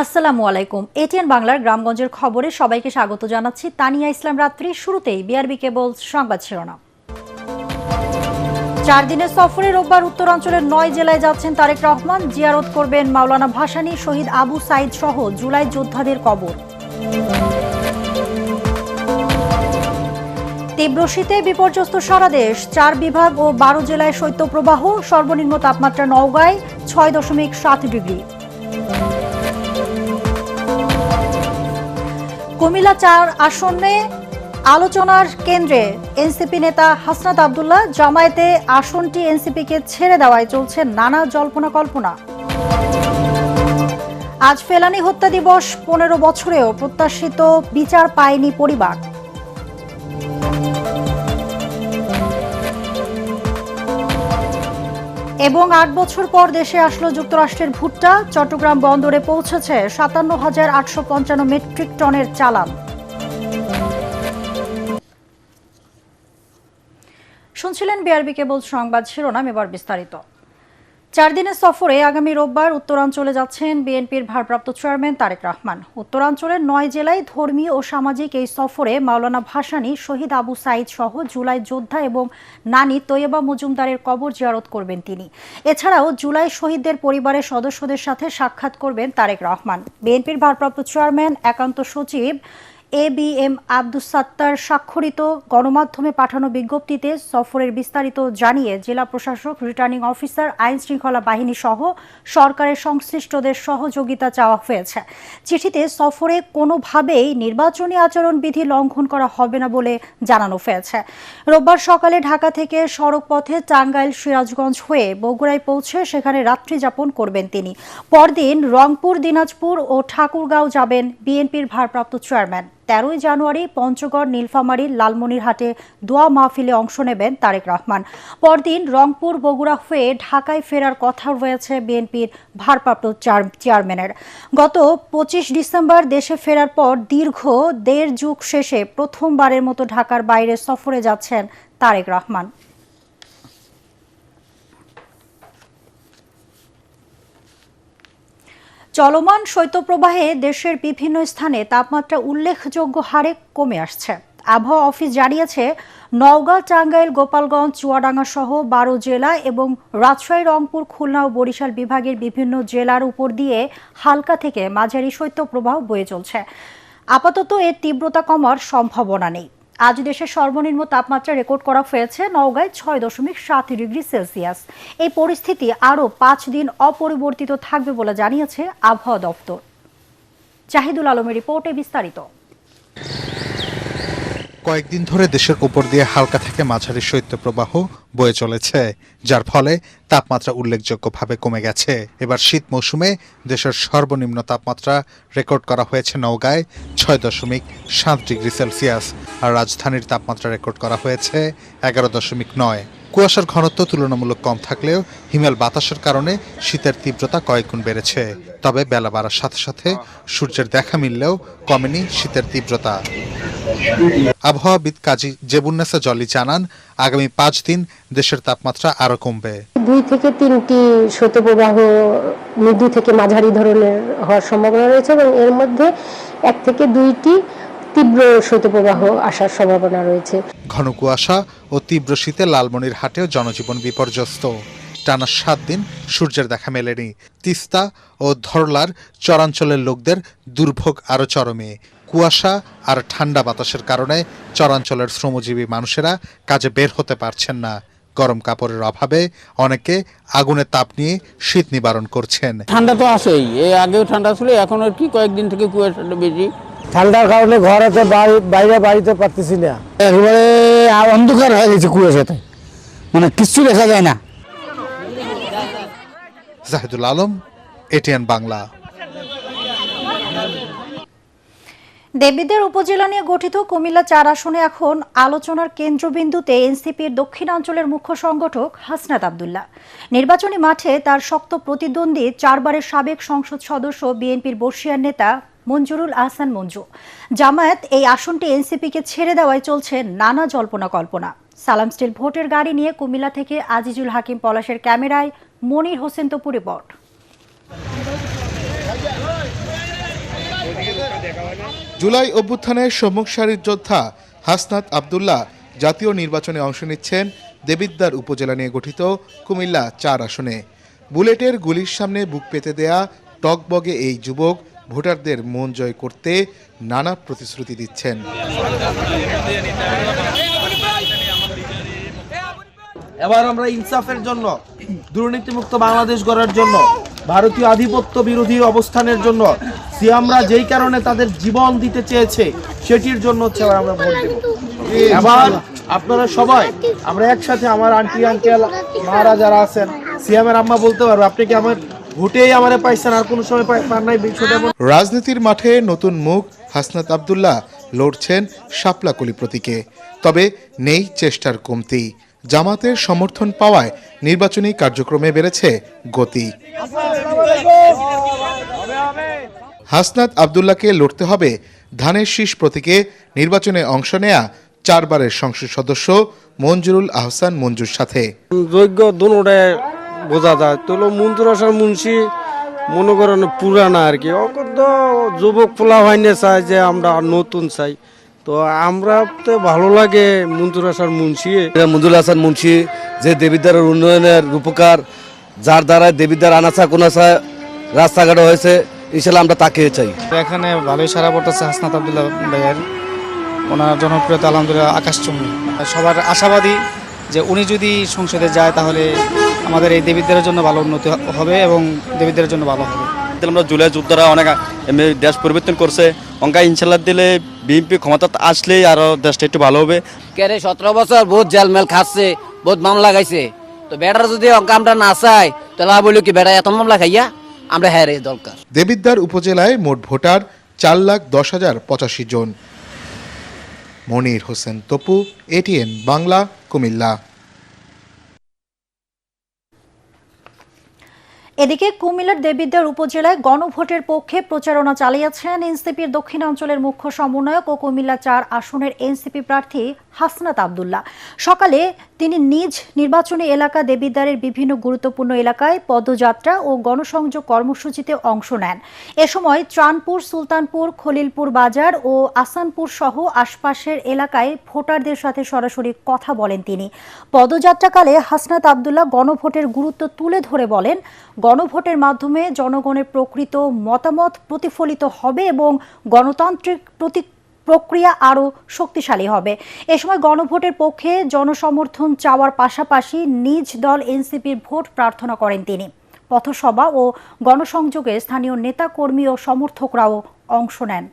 আসসালামু আলাইকুম। এটিএন বাংলার গ্রামগঞ্জের খবরে সবাইকে স্বাগত জানাচ্ছি। তানিয়া ইসলাম রাত্রি। শুরুতেই বিআরবি কেবল সংবাদ শিরোনাম। 4 দিনের সফরে রোববার উত্তরাঞ্চলের 9 জেলায় যাচ্ছেন তারেক রহমান। জিয়ারত করবেন মাওলানা ভাসানী, শহীদ আবু সাইদ সহ জুলাই যোদ্ধাদের কবর। তীব্র শীতে বিপর্যস্ত সারা দেশ। 4 বিভাগ ও 12 জেলায় শৈত্যপ্রবাহ। সর্বনিম্ন তাপমাত্রা নওগাঁয় 6.7 ডিগ্রি। কুমিল্লা 4 আসনে আলোচনার কেন্দ্রে এনসিপি নেতা হাসনাত আব্দুল্লাহ। জামায়াতে আসনটি এনসিপিকে ছেড়ে দেওয়ায় চলছে নানা জল্পনা কল্পনা। আজ ফেলানী হত্যা দিবস। 15 বছরেও প্রত্যাশিত বিচার পায়নি পরিবার। এবং 8 বছর পর দেশে আসলো যুক্তরাষ্ট্রের ভুট্টা। চট্টগ্রাম বন্দরে পৌঁছেছে 57,855 মেট্রিক টনের চালান। শুনছিলেন বিআরবি কেবল সংবাদ শিরোনাম, এবার বিস্তারিত। 4 দিনের সফরে আগামী রোববার উত্তরাঞ্চলে যাচ্ছেন বিএনপির ভারপ্রাপ্ত চেয়ারম্যান তারেক রহমান। উত্তরাঞ্চলের 9 জেলায় ধর্মীয় ও সামাজিক এই সফরে মাওলানা ভাসানী, শহীদ আবু সাইদ সহ জুলাই যোদ্ধা এবং নানি তৈয়বা মজুমদারের কবর জিয়ারত করবেন তিনি। এছাড়াও জুলাই শহীদদের পরিবারের সদস্যদের সাথে সাক্ষাৎ করবেন তারেক রহমান। বিএনপির ভারপ্রাপ্ত চেয়ারম্যান একান্ত সচিব এবিএম আব্দুস সাত্তার স্বাক্ষরিত গণমাধ্যমে পাঠানো বিজ্ঞপ্তিতে সফরের বিস্তারিত জানিয়ে জেলা প্রশাসক, রিটার্নিং অফিসার, আইন শৃঙ্খলা বাহিনী সহ সরকারের সংশ্লিষ্টদের সহযোগিতা চাওয়া হয়েছে। চিঠিতে সফরে কোনোভাবেই নির্বাচনী আচরণবিধি লঙ্ঘন করা হবে না বলে জানানো হয়েছে। রোববার সকালে ঢাকা থেকে সড়ক পথে টাঙ্গাইল, সিরাজগঞ্জ হয়ে বগুড়ায় পৌঁছে সেখানে রাত্রি যাপন করবেন তিনি। পরদিন রংপুর, দিনাজপুর ও ঠাকুরগাঁও যাবেন বিএনপির ভারপ্রাপ্ত চেয়ারম্যান। 13 জানুয়ারি পঞ্চগড়, নীলফামারী, লালমনিরহাটে দোয়া মাহফিলে অংশ নেবেন তারেক রহমান। পরদিন রংপুর, বগুড়া হয়ে ঢাকায় ফেরার কথা রয়েছে বিএনপির ভারপ্রাপ্ত চেয়ারম্যানের। গত 25 ডিসেম্বর দেশে ফেরার পর দীর্ঘ 1.5 যুগ শেষে প্রথমবারের মতো ঢাকার বাইরে সফরে যাচ্ছেন তারেক রহমান। চলমান শৈত্যপ্রবাহে দেশের বিভিন্ন স্থানে তাপমাত্রা উল্লেখযোগ্য হারে কমে আসছে। আবহাওয়া অফিস জানিয়েছে, নওগাঁ, টাঙ্গাইল, গোপালগঞ্জ, চুয়াডাঙ্গা সহ 12 জেলা এবং রাজশাহী, রংপুর, খুলনা ও বরিশাল বিভাগের বিভিন্ন জেলার উপর দিয়ে হালকা থেকে মাঝারি শৈত্যপ্রবাহ বয়ে চলছে। আপাতত এর তীব্রতা কমার সম্ভাবনা নেই। আজ দেশের সর্বনিম্ন তাপমাত্রা রেকর্ড করা হয়েছে নওগাঁয় 6.7 ডিগ্রি সেলসিয়াস। এই পরিস্থিতি আরও 5 দিন অপরিবর্তিত থাকবে বলে জানিয়েছে আবহাওয়া দপ্তর। জাহিদুল আলমের রিপোর্টে বিস্তারিত। কয়েকদিন ধরে দেশের উপর দিয়ে হালকা থেকে মাঝারি শৈত্যপ্রবাহ বয়ে চলেছে, যার ফলে তাপমাত্রা উল্লেখযোগ্যভাবে কমে গেছে। এবার শীত মৌসুমে দেশের সর্বনিম্ন তাপমাত্রা রেকর্ড করা হয়েছে নওগাঁয় 6.7 ডিগ্রি সেলসিয়াস, আর রাজধানীর তাপমাত্রা রেকর্ড করা হয়েছে 11.9। কুয়াশার ঘনত্ব তুলনামূলক কম থাকলেও হিমেল বাতাসের কারণে শীতের তীব্রতা কয়েকগুণ বেড়েছে। তবে বেলা বাড়ার সাথে সাথে সূর্যের দেখা মিললেও কমেনি শীতের তীব্রতা। আবহাওয়াবিদ কাজী জেবুন্নেসা জলি জানান, আগামী 5 দিন দেশের তাপমাত্রা আরো কমবে। 2 থেকে 3টি শৈত্যপ্রবাহ মৃদু থেকে মাঝারি ধরনের হওয়ার সম্ভাবনা রয়েছে এবং এর মধ্যে 1 থেকে 2টি তীব্র শৈত্যপ্রবাহ আসার সম্ভাবনা রয়েছে। ঘন কুয়াশা ও তীব্র শীতে লালমনিরহাটেও জনজীবন বিপর্যস্ত। টানা 7 দিন সূর্যের দেখা মেলেনি। তিস্তা ও ধরলার চরাঞ্চলের লোকদের দুর্ভোগ আরো চরমে। কুয়াশা আর ঠান্ডা বাতাসের কারণে চরাঞ্চলের শ্রমজীবী মানুষেরা কাজে বের হতে পারছেন না। গরম কাপড়ের অভাবে অনেকে আগুনের তাপ নিয়ে শীত নিবারণ করছেন। ঠান্ডা তো আসেই, এর আগেও ঠান্ডা ছিল, এখন আর কি কয়েকদিন থেকে কুয়াশাটা বেশি। ঠান্ডার কারণে ঘরেতে বাইরে বাড়িতে পারতেছি না, একেবারে অন্ধকার হয়ে গেছে কুয়াশাতে, মানে কিচ্ছু দেখা যায় না। জাহিদুল আলম, এটিএন বাংলা। দেবীদের উপজেলা নিয়ে গঠিত কুমিল্লা 4 আসনে এখন আলোচনার কেন্দ্রবিন্দুতে এনসিপির দক্ষিণাঞ্চলের মুখ্য সংগঠক হাসনাত আব্দুল্লাহ। নির্বাচনী মাঠে তার শক্ত প্রতিদ্বন্দ্বী 4 বারের সাবেক সংসদ সদস্য বিএনপির বর্ষিয়ান নেতা মঞ্জুরুল আহসান মঞ্জু। জামায়াত এই আসনটি এনসিপিকে ছেড়ে দেওয়ায় চলছে নানা জল্পনা কল্পনা। সালাম স্টিল ভোটের গাড়ি নিয়ে কুমিল্লা থেকে আজিজুল হাকিম পলাশের ক্যামেরায় মনির হোসেন তপু রিপোর্ট। জুলাই অভ্যুত্থানের সম্মুখ সারির যোদ্ধা হাসনাত আব্দুল্লাহ জাতীয় নির্বাচনে অংশ নিচ্ছেন দেবিদ্বার উপজেলা নিয়ে গঠিত কুমিল্লা ৪ আসনে। বুলেটের গুলির সামনে বুক পেতে দেয়া টগবগে এই যুবক ভোটারদের মন জয় করতে নানা প্রতিশ্রুতি দিচ্ছেন। এবার আমরা ইনসাফের জন্য, দুর্নীতিমুক্ত বাংলাদেশ গড়ার জন্য, ভারতীয় আধিপত্য বিরোধী অবস্থানের জন্য সিয়ামরা যেই কারণে তাদের জীবন দিতে চেয়েছে সেটির জন্য হচ্ছে এবার আমরা ভোট দেব। এবার আপনারা সবাই আমরা একসাথে, আমার আন্টি আঙ্কেল মারা যারা আছেন, সিয়ামের আম্মা বলতে পারবো আপনি কি আমার ভোটেই আমারে পাইছেন, আর কোনো সময় পান নাই। রাজনীতির মাঠে নতুন মুখ হাসনাত আব্দুল্লাহ লড়ছেন শাপলাকলি প্রতীকে, তবে নেই চেষ্টার কমতি। জামাতের সমর্থন পাওয়ায় নির্বাচনী কার্যক্রমে বেড়েছে গতি। হাসনাত আব্দুল্লাহকে লড়তে হবে ধানের শীষ প্রতীকে নির্বাচনে অংশ নেয়া 4 বারের সংসদ সদস্য মঞ্জুরুল আহসান মঞ্জুর সাথে। যোগ্য দুটোটা বোঝা যায়, তো মঞ্জুর আহসান মুন্সি মনে করেন পুরানা আর কি, যুবক পোলা হয়নি চাই যে আমরা নতুন চাই, তো আমরা তো ভালো লাগে মঞ্জুর আহসান মুন্সি। মঞ্জুর আহসান মুন্সি যে দেবিদ্বারের উন্নয়নের রূপকার, যার দ্বারা দেবিদ্বার আনাচা কোনাচা রাস্তাঘাট হয়েছে, ইনশাল্লাহ আমরা তাকে চাই। এখানে ভালোই সারা পড়তেছে হাসনাত আব্দুল্লাহ ভাইয়ের, ওনার জনপ্রিয়তা আলহামদুলিল্লাহ আকাশচুম্বী। সবার আশাবাদী যে উনি যদি সংসদে যায় তাহলে আমাদের এই দেবিদ্বারের জন্য ভালো উন্নতি হবে এবং দেবিদ্বারের জন্য ভালো হবে। আমরা জুলাই যোদ্ধারা অনেক দেশ পরিবর্তন করছে, অঙ্কা ইনশাল্লাহ দিলে বিএনপি ক্ষমতা আসলেই আরো দেশটা একটু ভালো হবে। 17 বছর বহুত জেলমেল খাচ্ছে, বহুত মামলা গাইছে, তো বেটার যদি অঙ্কা আমরা না চাই তাহলে বলি কি বেটা এত মামলা খাইয়া আমরা হ্যাঁ দরকার। দেবিদ্বার উপজেলায় মোট ভোটার 4,10,085 জন। মনির হোসেন তপু, এটিএন বাংলা, কুমিল্লা। এদিকে কুমিল্লার দেবিদ্বার উপজেলায় গণভোটের পক্ষে প্রচারণা চালিয়েছেন এনসিপির দক্ষিণাঞ্চলের মুখ্য সমন্বয়ক ও কুমিল্লা 4 আসনের এনসিপি প্রার্থী হাসনাত আব্দুল্লাহ। সকালে তিনি নিজ নির্বাচনী এলাকা দেবিদ্বারের বিভিন্ন গুরুত্বপূর্ণ এলাকায় পদযাত্রা ও গণসংযোগ কর্মসূচিতে অংশ নেন। এ সময় ত্রাণপুর, সুলতানপুর, খলিলপুর বাজার ও আসানপুর সহ আশপাশের এলাকায় ভোটারদের সাথে সরাসরি কথা বলেন তিনি। পদযাত্রাকালে হাসনাত আব্দুল্লাহ গণভোটের গুরুত্ব তুলে ধরে বলেন, গণভোটের মাধ্যমে জনগণের প্রকৃত মতামত প্রতিফলিত হবে এবং গণতান্ত্রিক প্রক্রিয়া আরও শক্তিশালী হবে। এ সময় গণভোটের পক্ষে জনসমর্থন চাওয়ার পাশাপাশি নিজ দল এনসিপির ভোট প্রার্থনা করেন তিনি। পথসভা ও গণসংযোগে স্থানীয় নেতাকর্মী ও সমর্থকরাও অংশ নেন।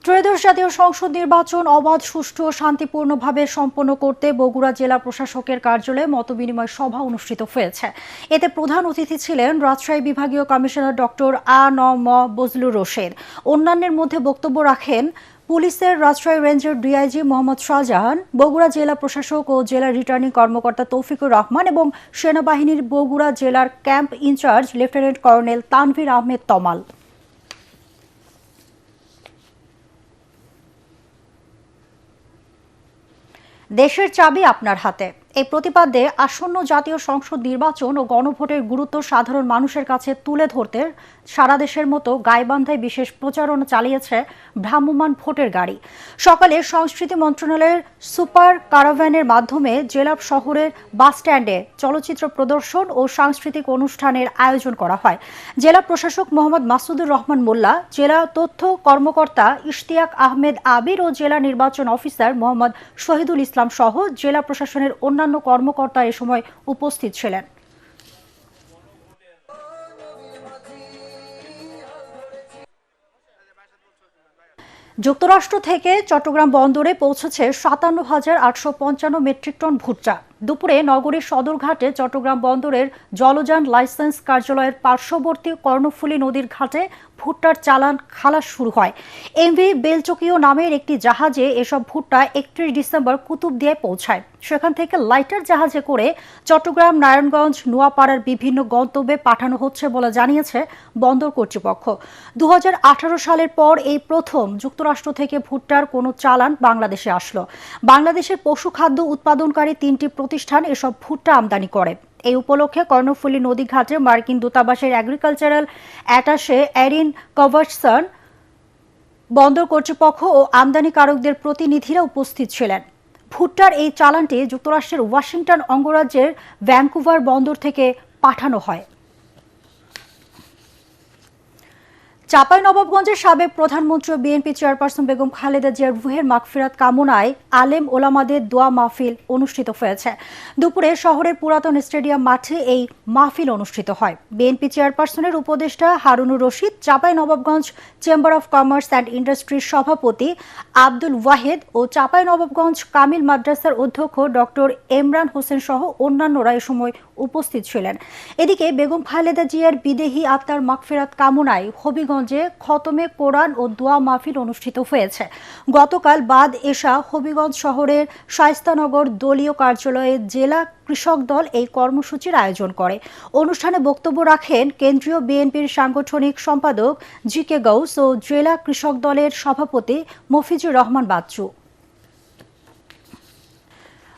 ত্রয়োদশ জাতীয় সংসদ নির্বাচন অবাধ, সুষ্ঠু ও শান্তিপূর্ণভাবে সম্পন্ন করতে বগুড়া জেলা প্রশাসকের কার্যালয়ে মতবিনিময় সভা অনুষ্ঠিত হয়েছে। এতে প্রধান অতিথি ছিলেন রাজশাহী বিভাগীয় কমিশনার ডক্টর আ.ন.ম বজলুর রশিদ। অন্যান্যের মধ্যে বক্তব্য রাখেন পুলিশের রাজশাহী রেঞ্জের ডিআইজি মোহাম্মদ শাহজাহান, বগুড়া জেলা প্রশাসক ও জেলা রিটার্নিং কর্মকর্তা তৌফিকুর রহমান এবং সেনাবাহিনীর বগুড়া জেলার camp in charge lieutenant colonel Tanvir Ahmed Tamal. দেশের চাবি আপনার হাতে, এই প্রতিপাদ্যে আসন্ন জাতীয় সংসদ নির্বাচন ও গণভোটের গুরুত্ব সাধারণ মানুষের কাছে তুলে ধরতে সারা দেশের মতো গাইবান্ধায় বিশেষ প্রচারণা চালিয়েছে ভ্রাম্যমাণ ভোটের গাড়ি। সকালে সংস্কৃতি মন্ত্রণালয়ের সুপার কারাভ্যানের মাধ্যমে জেলা শহরের বাস স্ট্যান্ডে চলচ্চিত্র প্রদর্শন ও সাংস্কৃতিক অনুষ্ঠানের আয়োজন করা হয়। জেলা প্রশাসক মোহাম্মদ মাসুদুর রহমান মোল্লা, জেলা তথ্য কর্মকর্তা ইশতিয়াক আহমেদ আবির ও জেলা নির্বাচন অফিসার মোহাম্মদ শহীদুল ইসলাম সহ জেলা প্রশাসনের অন্যান্য কর্মকর্তা এ সময় উপস্থিত ছিলেন। যুক্তরাষ্ট্র থেকে চট্টগ্রাম বন্দরে পৌঁছেছে 57,855 মেট্রিক টন ভুট্টা। দুপুরে নগরীর সদরঘাটে চট্টগ্রাম বন্দরের জলযান লাইসেন্স কার্যালয়ের পার্শ্ববর্তী কর্ণফুলী নদীর ঘাটে ভুট্টার চালান খালাস শুরু হয়। এমভি বেলচকিও নামের একটি জাহাজে এসব ভুট্টা 31 ডিসেম্বর কুতুবদিয়ায় পৌঁছায়। সেখান থেকে লাইটার জাহাজে করে চট্টগ্রাম, নারায়ণগঞ্জ, নোয়াপাড়ার বিভিন্ন গন্তব্যে পাঠানো হচ্ছে বলে জানিয়েছে বন্দর কর্তৃপক্ষ। 2018 সালের পর এই প্রথম যুক্তরাষ্ট্র থেকে ভুট্টার কোনো চালান বাংলাদেশে আসলো। বাংলাদেশের পশু খাদ্য উৎপাদনকারী 3টি প্রতিষ্ঠান এসব ভুট্টা আমদানি করে। এই উপলক্ষে কর্ণফুলী নদীঘাটে মার্কিন দূতাবাসের এগ্রিকালচারাল অ্যাটাশে এরিন কভারসন, বন্দর কর্তৃপক্ষ ও আমদানিকারকদের প্রতিনিধিরা উপস্থিত ছিলেন। ভুট্টার এই চালানটি যুক্তরাষ্ট্রের ওয়াশিংটন অঙ্গরাজ্যের ভ্যাঙ্কুভার বন্দর থেকে পাঠানো হয়। চাঁপাইনবাবগঞ্জের সাবেক প্রধানমন্ত্রী ও বিএনপি চেয়ারপারসন বেগম খালেদা জিয়ার রুহের মাগফিরাত কামনায় আলেম ওলামাদের দোয়া মাহফিল অনুষ্ঠিত হয়েছে। দুপুরে শহরের পুরাতন স্টেডিয়াম মাঠে এই মাহফিল অনুষ্ঠিত হয়। বিএনপি চেয়ারপারসনের উপদেষ্টা Harunur Rashid, Chapainawabganj chamber of commerce and ইন্ডাস্ট্রির সভাপতি আব্দুল ওয়াহেদ ও চাঁপাইনবাবগঞ্জ কামিল মাদ্রাসার অধ্যক্ষ ডক্টর এমরান হোসেন সহ অন্যান্যরা এ সময় উপস্থিত ছিলেন। এদিকে বেগম খালেদা জিয়ার বিদেহী আত্মার মাগফিরাত কামনায় হবিগঞ্জে খতমে কোরআন ও দোয়া মাহফিল অনুষ্ঠিত হয়েছে। গতকাল বাদ এশা হবিগঞ্জ শহরের শায়েস্তানগর দলীয় কার্যালয়ে জেলা কৃষক দল এই কর্মসূচির আয়োজন করে। অনুষ্ঠানে বক্তব্য রাখেন কেন্দ্রীয় বিএনপির সাংগঠনিক সম্পাদক জি.কে. গৌস ও জেলা কৃষক দলের সভাপতি মফিজুর রহমান বাচ্চু।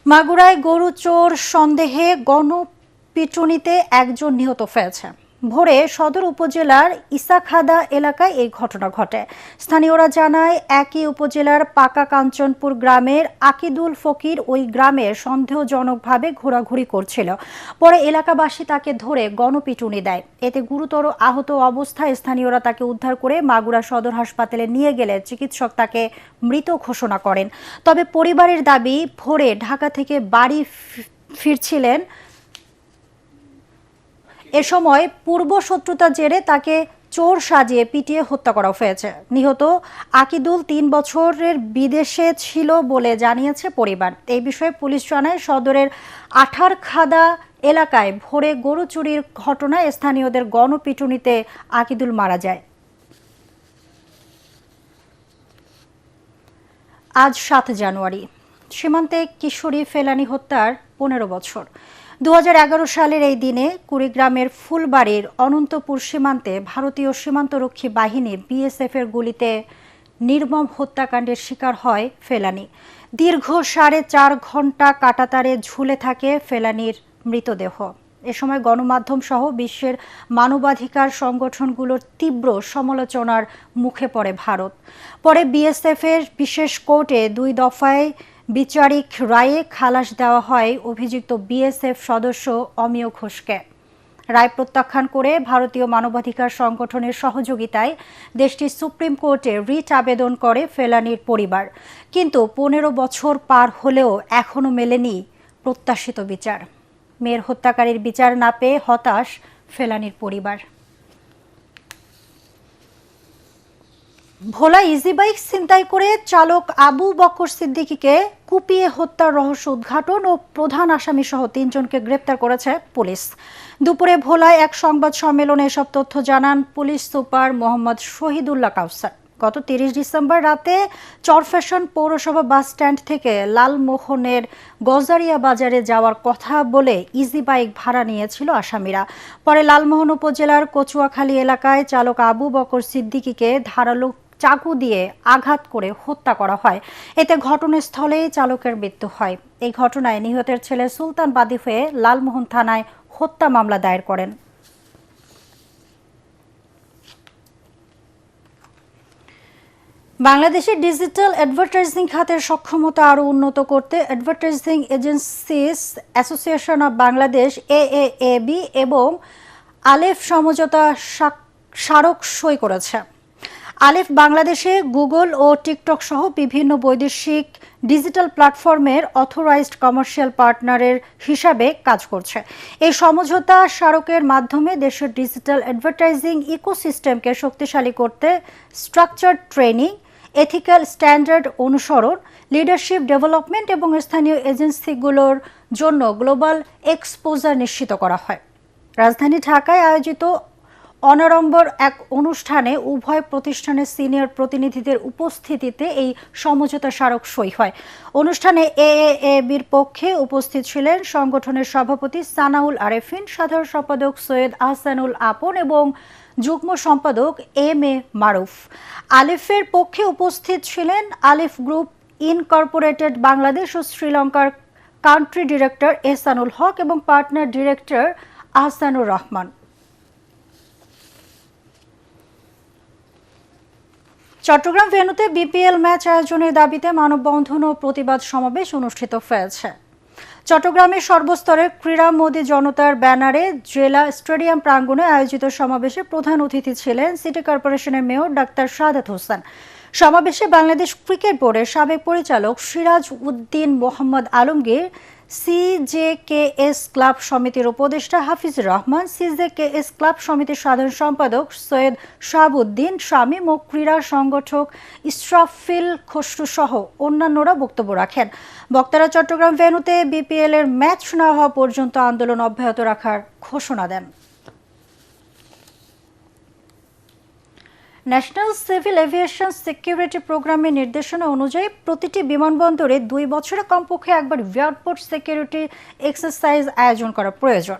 মাগুরায় গরু চোর সন্দেহে গণপিটুনিতে একজন নিহত হয়েছে। ভোরে সদর উপজেলার ইসাখাদা এলাকায় এই ঘটনা ঘটে। স্থানীয়রা জানায় একই উপজেলার পাকা কাঞ্চনপুর গ্রামের আকিদুল ফকির ওই গ্রামে সন্দেহজনকভাবে ঘোরাঘুরি করছিল। পরে এলাকাবাসী তাকে ধরে গণপিটুনি দেয়। এতে গুরুতর আহত অবস্থায় স্থানীয়রা তাকে উদ্ধার করে মাগুরা সদর হাসপাতালে নিয়ে গেলে চিকিৎসক তাকে মৃত ঘোষণা করেন। তবে পরিবারের দাবি, ভোরে ঢাকা থেকে বাড়ি ফিরছিলেন। এ সময় পূর্ব শত্রুতার জেরে তাকে চোর সাজিয়ে পিটিয়ে হত্যা করা হয়েছে। নিহত আকিদুল 3 বছরের বিদেশে ছিল বলে জানিয়েছে পরিবার। এই বিষয়ে পুলিশ জানায়, সদরের আঠারখাদা এলাকায় ভোরে গরু চুরির ঘটনায় স্থানীয়দের গণপিটুনিতে আকিদুল মারা যায়। আজ 7 জানুয়ারি সীমান্তে কিশোরী ফেলানী হত্যার 15 বছর। 2011 সালের এই দিনে কুড়িগ্রামের ফুলবাড়ির অনন্তপুর সীমান্তে ভারতীয় সীমান্তরক্ষী বাহিনী বিএসএফের গুলিতে নির্মম হত্যাকাণ্ডের শিকার হয় ফেলানী। দীর্ঘ 4.5 ঘন্টা কাঁটাতারে ঝুলে থাকে ফেলানীর মৃতদেহ। এ সময় গণমাধ্যম সহ বিশ্বের মানবাধিকার সংগঠনগুলোর তীব্র সমালোচনার মুখে পড়ে ভারত। পরে বিএসএফের বিশেষ কোর্টে 2 দফায় বিচারিক রায়ে খালাস দেওয়া হয় অভিযুক্ত বিএসএফ সদস্য অমিয় ঘোষকে। রায় প্রত্যাখ্যান করে ভারতীয় মানবাধিকার সংগঠনের সহযোগিতায় দেশটির সুপ্রিম কোর্টে রিট আবেদন করে ফেলানীর পরিবার। কিন্তু 15 বছর পার হলেও এখনো মেলেনি প্রত্যাশিত বিচার। মেয়ের হত্যাকারীর বিচার না পেয়ে হতাশ ফেলানীর পরিবার। ভোলা ইজি বাইক ছিনতাই করে চালক আবু বকর সিদ্দিকীকে কুপিয়ে হত্যার রহস্য উদ্ঘাটন ও প্রধান আসামি সহ 3 জনকে গ্রেপ্তার করেছে পুলিশ। দুপুরে ভোলায় এক সংবাদ সম্মেলনে এসব তথ্য জানান পুলিশ সুপার মোহাম্মদ শহীদুল্লাহ কাউসার। গত 30 ডিসেম্বর রাতে চরফ্যাশন পৌরসভা বাস স্ট্যান্ড থেকে লালমোহনের গজারিয়া বাজারে যাওয়ার কথা বলে ইজি বাইক ভাড়া নিয়েছিল আসামিরা। পরে লালমোহন উপজেলার কচুয়াখালী এলাকায় চালক আবু বকর সিদ্দিকীকে ধারালো চাকু দিয়ে আঘাত করে হত্যা করা হয়। এতে ঘটনাস্থলেই চালকের মৃত্যু হয়। এই ঘটনায় নিহতের ছেলে সুলতান বাদী হয়ে লালমোহন থানায় হত্যা মামলা দায়ের করেন। বাংলাদেশের ডিজিটাল অ্যাডভার্টাইজিং খাতের সক্ষমতা আরও উন্নত করতে advertising agencies association of Bangladesh AAAB এবং আলেফ সমঝোতা স্মারক সই করেছে। আলেফ বাংলাদেশে গুগল ও টিকটক সহ বিভিন্ন বৈদেশিক ডিজিটাল প্ল্যাটফর্মের অথরাইজড কমার্শিয়াল পার্টনারের হিসাবে কাজ করছে। এই সমঝোতা স্মারকের মাধ্যমে দেশের ডিজিটাল অ্যাডভার্টাইজিং ইকোসিস্টেমকে শক্তিশালী করতে স্ট্রাকচার্ড ট্রেনিং, এথিক্যাল স্ট্যান্ডার্ড অনুসরণ, লিডারশিপ ডেভেলপমেন্ট এবং স্থানীয় এজেন্সিগুলোর জন্য গ্লোবাল এক্সপোজার নিশ্চিত করা হয়। রাজধানী ঢাকায় আয়োজিত অনাড়ম্বর এক অনুষ্ঠানে উভয় প্রতিষ্ঠানের সিনিয়র প্রতিনিধিদের উপস্থিতিতে এই সমঝোতা স্মারক সই হয়। অনুষ্ঠানে AAABর পক্ষে উপস্থিত ছিলেন সংগঠনের সভাপতি সানাউল আরেফিন, সাধারণ সম্পাদক সৈয়দ আহসানুল আপন এবং যুগ্ম সম্পাদক MA মারুফ। আলিফের পক্ষে উপস্থিত ছিলেন আলিফ গ্রুপ ইনকর্পোরেটেড বাংলাদেশ ও শ্রীলঙ্কার কান্ট্রি ডিরেক্টর এহসানুল হক এবং পার্টনার ডিরেক্টর আহসানুর রহমান। চট্টগ্রাম ভেন্যুতে বিপিএল ম্যাচ আয়োজনের দাবিতে মানববন্ধন ও প্রতিবাদ সমাবেশ অনুষ্ঠিত হয়েছে। চট্টগ্রামের সর্বস্তরের ক্রীড়া মোদী জনতার ব্যানারে জেলা স্টেডিয়াম প্রাঙ্গণে আয়োজিত সমাবেশে প্রধান অতিথি ছিলেন সিটি কর্পোরেশনের মেয়র ডাক্তার শাহাদাত হোসেন। সমাবেশে বাংলাদেশ ক্রিকেট বোর্ডের সাবেক পরিচালক সিরাজ উদ্দিন মোহাম্মদ আলমগীর, সিজেকেএস ক্লাব সমিতির উপদেষ্টা হাফিজুর রহমান, সিজেকেএস ক্লাব সমিতির সাধারণ সম্পাদক সৈয়দ শাহাবুদ্দিন শামীম ও ক্রীড়া সংগঠক ইসরাফিল খসরু সহ অন্যান্যরা বক্তব্য রাখেন। বক্তারা চট্টগ্রাম ভেন্যুতে বিপিএল এর ম্যাচ না হওয়া পর্যন্ত আন্দোলন অব্যাহত রাখার ঘোষণা দেন। ন্যাশনাল সিভিল এভিয়েশন সিকিউরিটি প্রোগ্রামের নির্দেশনা অনুযায়ী প্রতিটি বিমানবন্দরে 2 বছরে কমপক্ষে একবার এয়ারপোর্ট সিকিউরিটি এক্সারসাইজ আয়োজন করা প্রয়োজন।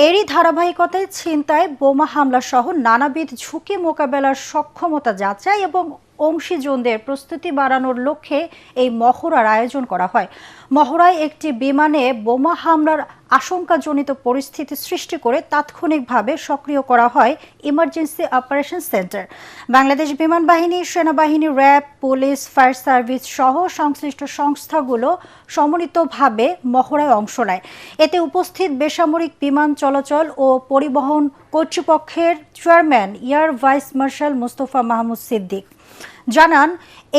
এরই ধারাবাহিকতায় ছিনতাই, বোমা হামলা সহ নানাবিধ ঝুঁকি মোকাবেলার সক্ষমতা যাচাই এবং অংশীজনদের প্রস্তুতি বাড়ানোর লক্ষ্যে এই মহড়ার আয়োজন করা হয়। মহড়ায় একটি বিমানে বোমা হামলার আশঙ্কাজনিত পরিস্থিতি সৃষ্টি করে তাৎক্ষণিকভাবে সক্রিয় করা হয় ইমার্জেন্সি অপারেশন সেন্টার। বাংলাদেশ বিমান বাহিনী, সেনাবাহিনী, র্যাব, পুলিশ, ফায়ার সার্ভিস সহ সংশ্লিষ্ট সংস্থাগুলো সমন্বিতভাবে মহড়ায় অংশ নেয়। এতে উপস্থিত বেসামরিক বিমান চলাচল ও পরিবহন কর্তৃপক্ষের chairman air vice marshal Mostafa Mahmud Siddique জানান,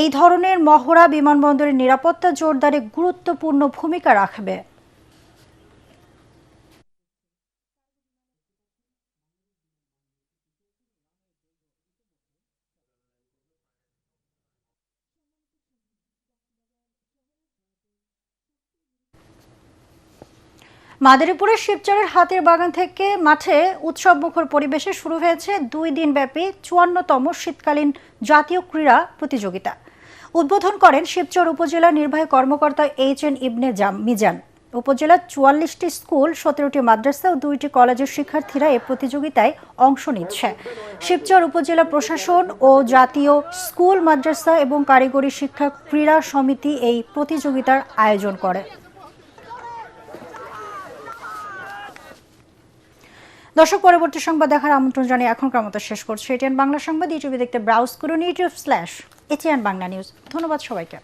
এই ধরনের মহড়া বিমানবন্দরের নিরাপত্তা জোরদারে গুরুত্বপূর্ণ ভূমিকা রাখবে। মাদারীপুরের শিবচরের হাতির বাগান থেকে মাঠে উৎসবমুখর পরিবেশে শুরু হয়েছে 2 দিনব্যাপী 54তম শীতকালীন জাতীয় ক্রীড়া প্রতিযোগিতা। উদ্বোধন করেন শিবচর উপজেলা নির্বাহী কর্মকর্তা এইচ.এন. ইবনে মিজান। উপজেলার 44টি স্কুল, 17টি মাদ্রাসা ও 2টি কলেজের শিক্ষার্থীরা এই প্রতিযোগিতায় অংশ নিচ্ছে। শিবচর উপজেলা প্রশাসন ও জাতীয় স্কুল, মাদ্রাসা এবং কারিগরি শিক্ষা ক্রীড়া সমিতি এই প্রতিযোগিতার আয়োজন করে। দর্শক, পরবর্তী সংবাদ দেখার আমন্ত্রণ জানিয়ে এখনকার মতো শেষ করছি। এটিএন বাংলা সংবাদ ইউটিউবে দেখতে ব্রাউজ করুন YouTube/ATN বাংলা নিউজ। ধন্যবাদ সবাইকে।